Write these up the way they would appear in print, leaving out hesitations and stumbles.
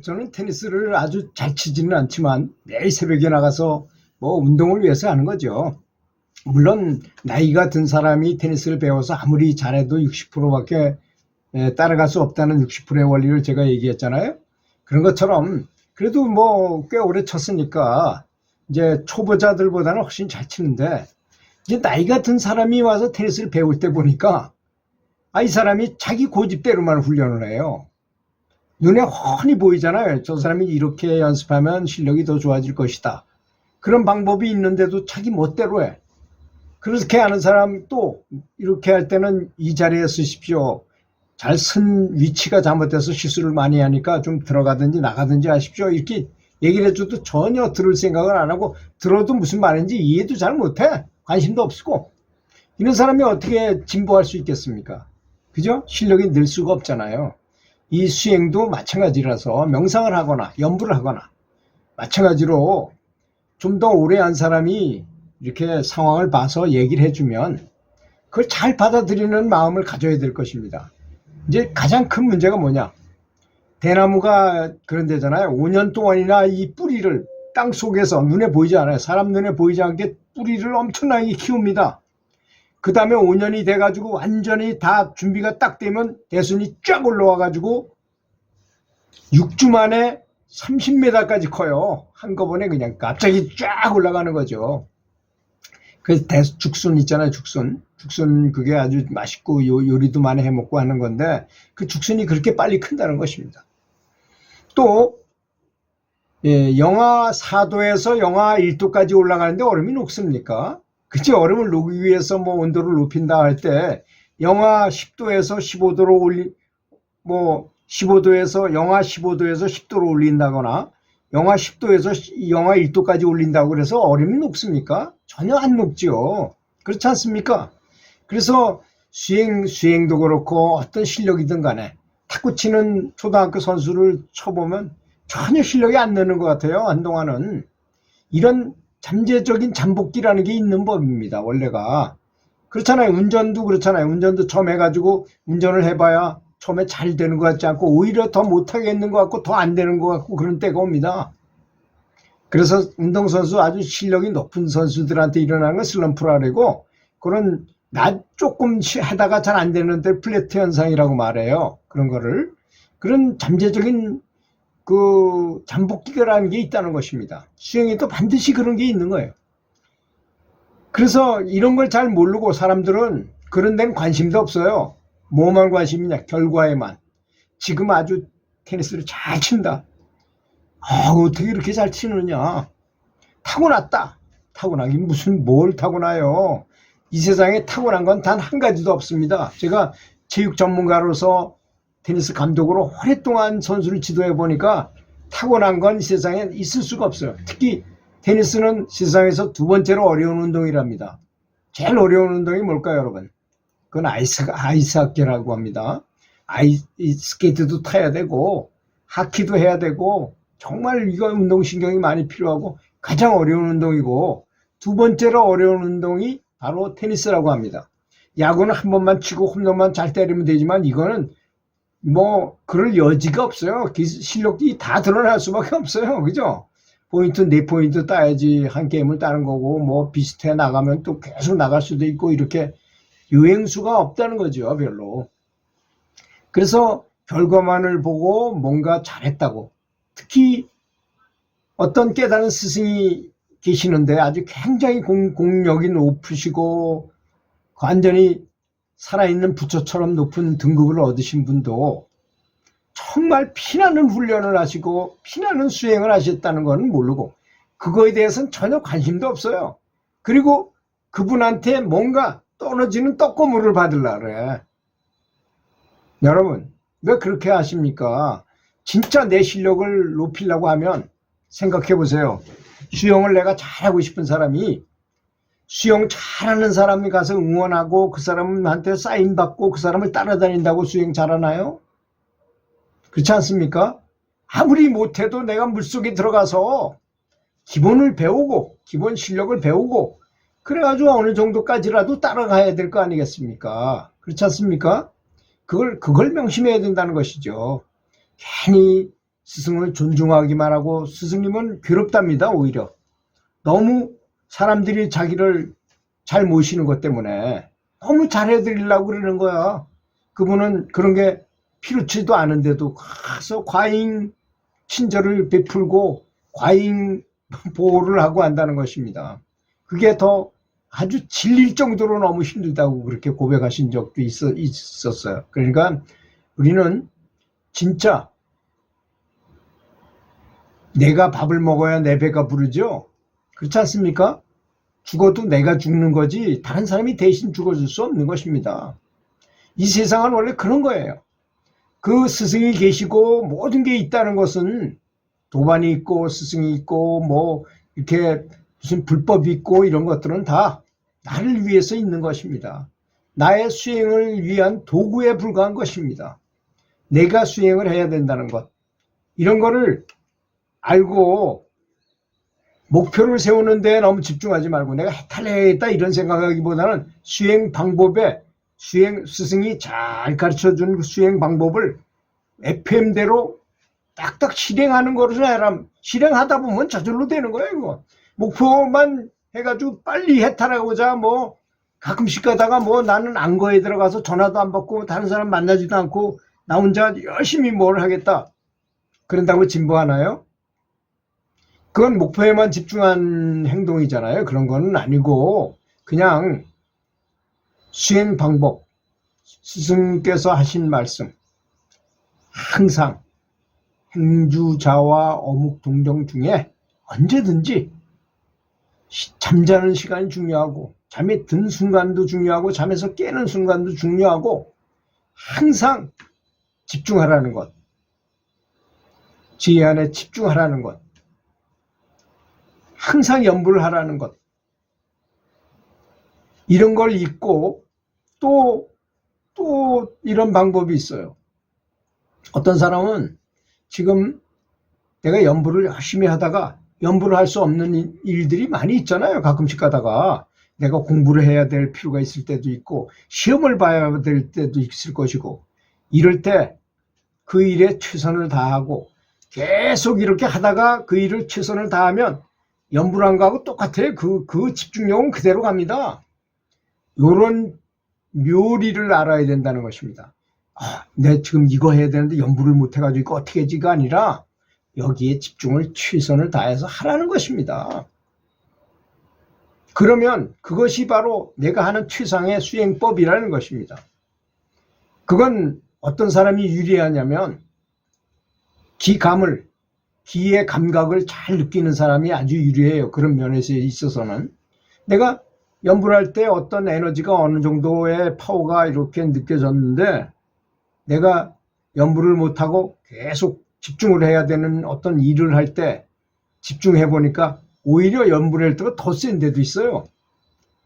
저는 테니스를 아주 잘 치지는 않지만 매일 새벽에 나가서 뭐 운동을 위해서 하는 거죠. 물론 나이가 든 사람이 테니스를 배워서 아무리 잘해도 60%밖에 따라갈 수 없다는 60%의 원리를 제가 얘기했잖아요. 그런 것처럼 그래도 뭐 꽤 오래 쳤으니까 이제 초보자들보다는 훨씬 잘 치는데, 이제 나이가 든 사람이 와서 테니스를 배울 때 보니까 이 사람이 자기 고집대로만 훈련을 해요. 눈에 훤히 보이잖아요. 저 사람이 이렇게 연습하면 실력이 더 좋아질 것이다. 그런 방법이 있는데도 자기 멋대로 해. 그렇게 하는 사람 또 이렇게 할 때는 이 자리에 쓰십시오. 잘 쓴 위치가 잘못돼서 실수를 많이 하니까 좀 들어가든지 나가든지 하십시오. 이렇게 얘기를 해줘도 전혀 들을 생각을 안 하고, 들어도 무슨 말인지 이해도 잘 못해. 관심도 없고. 이런 사람이 어떻게 진보할 수 있겠습니까? 그죠? 실력이 늘 수가 없잖아요. 이 수행도 마찬가지라서 명상을 하거나 연부를 하거나 마찬가지로 좀 더 오래 한 사람이 이렇게 상황을 봐서 얘기를 해주면 그걸 잘 받아들이는 마음을 가져야 될 것입니다. 이제 가장 큰 문제가 뭐냐? 대나무가 그런 데잖아요. 5년 동안이나 이 뿌리를 땅 속에서 눈에 보이지 않아요. 사람 눈에 보이지 않게 뿌리를 엄청나게 키웁니다. 그 다음에 5년이 돼가지고 완전히 다 준비가 딱 되면 대순이 쫙 올라와가지고 6주 만에 30m까지 커요. 한꺼번에 그냥 갑자기 쫙 올라가는 거죠. 그래서 죽순 있잖아요. 죽순 그게 아주 맛있고 요리도 많이 해먹고 하는 건데, 그 죽순이 그렇게 빨리 큰다는 것입니다. 또 영하 4도에서 영하 1도까지 올라가는데 얼음이 녹습니까? 그치? 얼음을 녹이기 위해서 뭐 온도를 높인다 할 때 영하 10도에서 15도로 뭐 15도에서 영하 15도에서 10도로 올린다거나 영하 10도에서 영하 1도까지 올린다고 그래서 얼음이 녹습니까? 전혀 안 녹죠. 그렇지 않습니까? 그래서 수행도 그렇고 어떤 실력이든 간에 탁구 치는 초등학교 선수를 쳐보면 전혀 실력이 안 느는 것 같아요. 한동안은. 이런 잠재적인 잠복기라는 게 있는 법입니다. 원래가. 그렇잖아요. 운전도 그렇잖아요. 운전도 처음 해가지고 운전을 해봐야 처음에 잘 되는 것 같지 않고 오히려 더 못하겠는 것 같고 더 안 되는 것 같고 그런 때가 옵니다. 그래서 운동선수 아주 실력이 높은 선수들한테 일어나는 건 슬럼프라고, 그런 조금 하다가 잘 안 되는데 플래트 현상이라고 말해요. 그런 거를. 그런 잠재적인 그 잠복기라는 게 있다는 것입니다. 수행에도 반드시 그런 게 있는 거예요. 그래서 이런 걸 잘 모르고 사람들은 그런 데는 관심도 없어요. 뭐만 관심이냐? 결과에만. 지금 아주 테니스를 잘 친다. 어떻게 이렇게 잘 치느냐? 타고났다. 타고나긴 무슨 뭘 타고나요? 이 세상에 타고난 건 단 한 가지도 없습니다. 제가 체육 전문가로서 테니스 감독으로 오랫동안 선수를 지도해 보니까 타고난 건 이 세상에 있을 수가 없어요. 특히 테니스는 세상에서 두 번째로 어려운 운동이랍니다. 제일 어려운 운동이 뭘까요, 여러분? 그건 아이스하키라고 합니다. 스케이트도 타야 되고 하키도 해야 되고 정말 이거 운동신경이 많이 필요하고 가장 어려운 운동이고, 두 번째로 어려운 운동이 바로 테니스라고 합니다. 야구는 한 번만 치고 홈런만 잘 때리면 되지만 이거는 뭐 그럴 여지가 없어요. 실력이 다 드러날 수밖에 없어요. 그죠? 포인트 4포인트 따야지 한 게임을 따는 거고, 뭐 비슷해 나가면 또 계속 나갈 수도 있고, 이렇게 유행수가 없다는 거죠. 별로. 그래서 결과만을 보고 뭔가 잘했다고, 특히 어떤 깨달은 스승이 계시는데 아주 굉장히 공력이 높으시고 완전히 살아있는 부처처럼 높은 등급을 얻으신 분도 정말 피나는 훈련을 하시고 피나는 수행을 하셨다는 건 모르고 그거에 대해서는 전혀 관심도 없어요. 그리고 그분한테 뭔가 떨어지는 떡고물을 받으려고 그래. 여러분, 왜 그렇게 하십니까? 진짜 내 실력을 높이려고 하면 생각해 보세요. 수영을 내가 잘하고 싶은 사람이 수영 잘하는 사람이 가서 응원하고 그 사람한테 사인 받고 그 사람을 따라다닌다고 수영 잘하나요? 그렇지 않습니까? 아무리 못해도 내가 물속에 들어가서 기본을 배우고 기본 실력을 배우고 그래가지고 어느 정도까지라도 따라가야 될 거 아니겠습니까? 그렇지 않습니까? 그걸 명심해야 된다는 것이죠. 괜히 스승을 존중하기만 하고 스승님은 괴롭답니다. 오히려 너무 사람들이 자기를 잘 모시는 것 때문에 너무 잘해드리려고 그러는 거야. 그분은 그런 게 필요치도 않은데도 가서 과잉 친절을 베풀고 과잉 보호를 하고 한다는 것입니다. 그게 더 아주 질릴 정도로 너무 힘들다고 그렇게 고백하신 적도 있었어요. 그러니까 우리는 진짜 내가 밥을 먹어야 내 배가 부르죠. 그렇지 않습니까? 죽어도 내가 죽는 거지 다른 사람이 대신 죽어줄 수 없는 것입니다. 이 세상은 원래 그런 거예요. 그 스승이 계시고 모든 게 있다는 것은 도반이 있고 스승이 있고 뭐 이렇게 무슨 불법이 있고 이런 것들은 다 나를 위해서 있는 것입니다. 나의 수행을 위한 도구에 불과한 것입니다. 내가 수행을 해야 된다는 것, 이런 거를 알고 목표를 세우는 데 너무 집중하지 말고 내가 해탈해야겠다 이런 생각하기보다는 수행 방법에 스승이 잘 가르쳐준 그 수행 방법을 FM대로 딱딱 실행하는 거를 실행하다 보면 저절로 되는 거예요. 이거 목표만 해가지고 빨리 해탈하고자 뭐 가끔씩 가다가 뭐 나는 안거에 들어가서 전화도 안 받고 다른 사람 만나지도 않고 나 혼자 열심히 뭘 하겠다 그런다고 진보하나요? 그건 목표에만 집중한 행동이잖아요. 그런 거는 아니고 그냥 수행 방법, 스승께서 하신 말씀, 항상 행주자와 어묵동정 중에 언제든지 잠자는 시간이 중요하고 잠에 든 순간도 중요하고 잠에서 깨는 순간도 중요하고 항상 집중하라는 것, 지혜 안에 집중하라는 것, 항상 연부를 하라는 것, 이런 걸 잊고 또 이런 방법이 있어요. 어떤 사람은 지금 내가 연부를 열심히 하다가 연부를 할 수 없는 일들이 많이 있잖아요. 가끔씩 가다가 내가 공부를 해야 될 필요가 있을 때도 있고 시험을 봐야 될 때도 있을 것이고 이럴 때 그 일에 최선을 다하고 계속 이렇게 하다가 그 일을 최선을 다하면 연부를 한 거하고 똑같아요. 그 집중력은 그대로 갑니다. 요런 묘리를 알아야 된다는 것입니다. 내가 지금 이거 해야 되는데 연부를 못 해가지고 이거 어떻게 하지가 아니라 여기에 집중을 최선을 다해서 하라는 것입니다. 그러면 그것이 바로 내가 하는 최상의 수행법이라는 것입니다. 그건 어떤 사람이 유리하냐면 기의 감각을 잘 느끼는 사람이 아주 유리해요. 그런 면에서 있어서는 내가 연부를 할 때 어떤 에너지가 어느 정도의 파워가 이렇게 느껴졌는데 내가 연부를 못하고 계속 집중을 해야 되는 어떤 일을 할 때 집중해 보니까 오히려 연부를 할 때가 더 센 데도 있어요.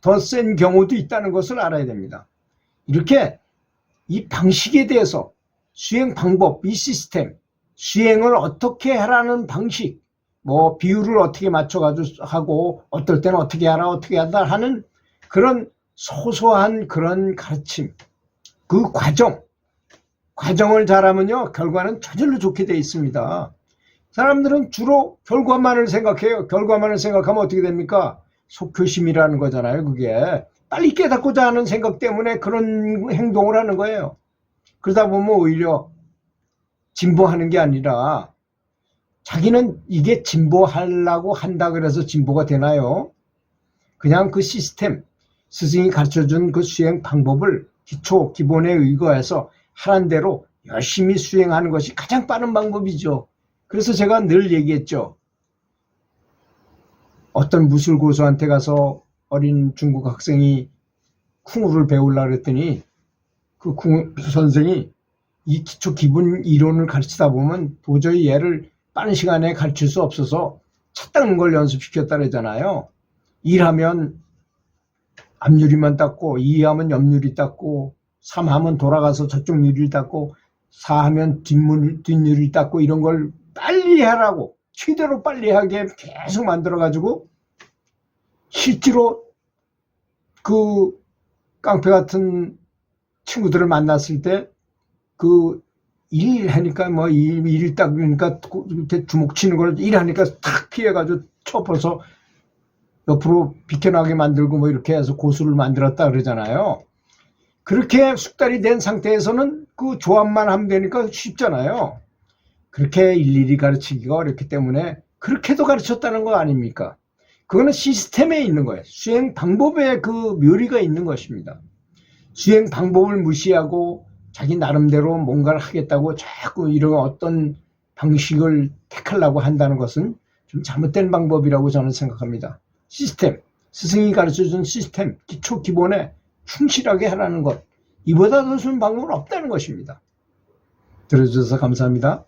더 센 경우도 있다는 것을 알아야 됩니다. 이렇게 이 방식에 대해서 수행 방법, 이 시스템, 수행을 어떻게 하라는 방식, 뭐 비율을 어떻게 맞춰가지고 하고 어떨 때는 어떻게 하라 어떻게 한다 하는 그런 소소한 그런 가르침, 그 과정을 잘하면요 결과는 저절로 좋게 돼 있습니다. 사람들은 주로 결과만을 생각해요. 결과만을 생각하면 어떻게 됩니까? 속효심이라는 거잖아요. 그게 빨리 깨닫고자 하는 생각 때문에 그런 행동을 하는 거예요. 그러다 보면 오히려 진보하는 게 아니라 자기는 이게 진보하려고 한다 그래서 진보가 되나요? 그냥 그 시스템, 스승이 가르쳐준 그 수행 방법을 기본에 의거해서 하란 대로 열심히 수행하는 것이 가장 빠른 방법이죠. 그래서 제가 늘 얘기했죠. 어떤 무술고수한테 가서 어린 중국 학생이 쿵우를 배우려고 했더니 그 쿵우 선생이 이 기초 기본 이론을 가르치다 보면 도저히 얘를 빠른 시간에 가르칠 수 없어서 차 닦는 걸 연습시켰다 그러잖아요. 일하면 앞유리만 닦고 2하면 옆유리 닦고 3하면 돌아가서 저쪽 유리를 닦고 4하면 뒷유리 닦고 이런 걸 빨리 하라고 최대로 빨리 하게 계속 만들어가지고 실제로 그 깡패 같은 친구들을 만났을 때 그 일 하니까 뭐 일 딱 그러니까 이렇게 주먹 치는 걸 일 하니까 탁 피해가지고 쳐버려서 옆으로 비켜나게 만들고 뭐 이렇게 해서 고수를 만들었다 그러잖아요. 그렇게 숙달이 된 상태에서는 그 조합만 하면 되니까 쉽잖아요. 그렇게 일일이 가르치기가 어렵기 때문에 그렇게도 가르쳤다는 거 아닙니까? 그거는 시스템에 있는 거예요. 수행 방법에 그 묘리가 있는 것입니다. 수행 방법을 무시하고 자기 나름대로 뭔가를 하겠다고 자꾸 이런 어떤 방식을 택하려고 한다는 것은 좀 잘못된 방법이라고 저는 생각합니다. 시스템, 스승이 가르쳐준 시스템, 기초 기본에 충실하게 하라는 것, 이보다 더 좋은 방법은 없다는 것입니다. 들어주셔서 감사합니다.